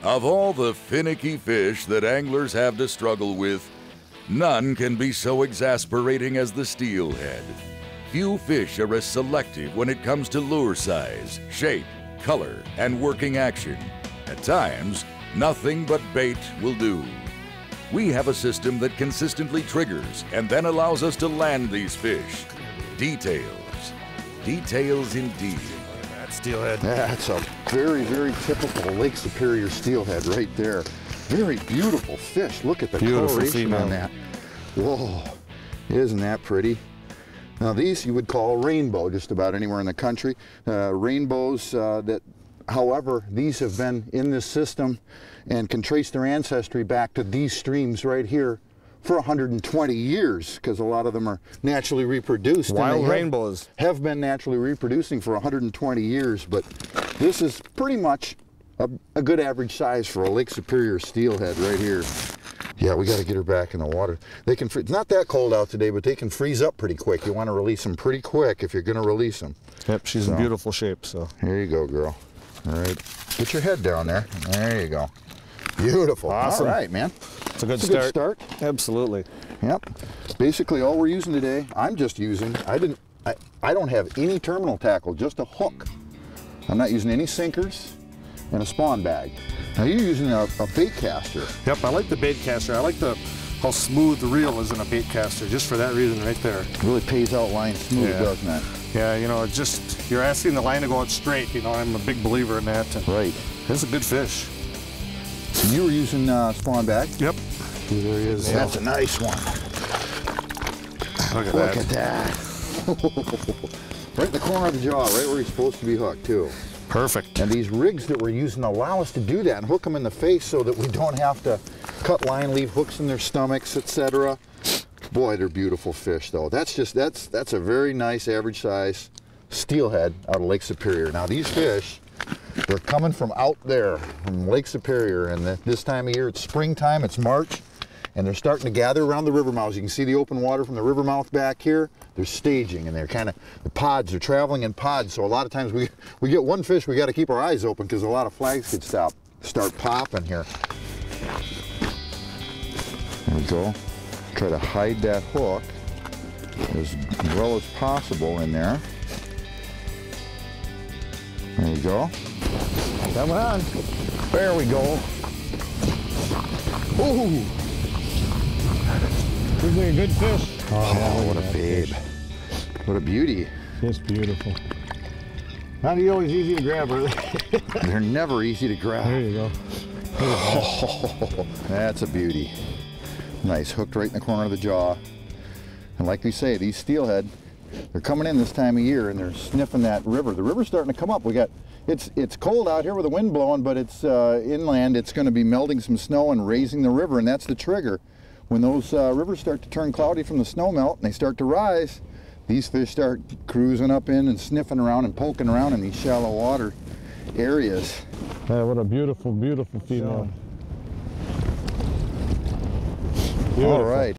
Of all the finicky fish that anglers have to struggle with, none can be so exasperating as the steelhead. Few fish are as selective when it comes to lure size, shape, color, and working action. At times, nothing but bait will do. We have a system that consistently triggers and then allows us to land these fish. Details. Details indeed. Steelhead. That's a very, very typical Lake Superior steelhead right there. Very beautiful fish. Look at the coloration on that. Whoa, isn't that pretty? Now these you would call rainbow just about anywhere in the country. Rainbows that, however, these have been in this system and can trace their ancestry back to these streams right here for 120 years, because a lot of them are naturally reproduced. Wild rainbows have been naturally reproducing for 120 years, but this is pretty much a good average size for a Lake Superior steelhead right here. Yeah, we got to get her back in the water. They can, it's not that cold out today, but they can freeze up pretty quick. You want to release them pretty quick if you're going to release them. Yep, she's in beautiful shape. So here you go, girl. All right, get your head down there. There you go. Beautiful. Awesome. All right, man. It's a good start. Good start. Absolutely. Yep. Basically, all we're using today, I'm just using. I don't have any terminal tackle, just a hook. I'm not using any sinkers and a spawn bag. Now you're using a bait caster. Yep, I like the bait caster. I like how smooth the reel is in a bait caster, just for that reason right there. It really pays out line smooth, doesn't it? Yeah, you know, just, you're asking the line to go out straight. You know, I'm a big believer in that. Right. It's a good fish. So you were using spawn bag? Yep. There he is. Yeah, that's a nice one. Look at Look at that. Right in the corner of the jaw, right where he's supposed to be hooked, too. Perfect. And these rigs that we're using allow us to do that and hook them in the face so that we don't have to cut line, leave hooks in their stomachs, etc. Boy, they're beautiful fish, though. That's a very nice average size steelhead out of Lake Superior. Now these fish, they're coming from out there, from Lake Superior, and this time of year, it's springtime, it's March, and they're starting to gather around the river mouths. You can see the open water from the river mouth back here. They're staging, and they're kind of, the pods, they're traveling in pods, so a lot of times we get one fish, we got to keep our eyes open because a lot of flags could start popping here. There we go. Try to hide that hook as well as possible in there. There you go. Come on. There we go. Ooh. Looks like a good fish. Oh, what a babe. What a beauty. Just beautiful. Not always easy to grab, are they? They're never easy to grab. There you go. Oh, that's a beauty. Nice, hooked right in the corner of the jaw. And like we say, these steelhead, they're coming in this time of year and they're sniffing that river. The river's starting to come up. It's cold out here with the wind blowing, but it's inland. It's going to be melting some snow and raising the river, and that's the trigger. When those rivers start to turn cloudy from the snow melt and they start to rise, these fish start cruising up in and sniffing around and poking around in these shallow water areas. Yeah, what a beautiful, beautiful female. Beautiful. All right.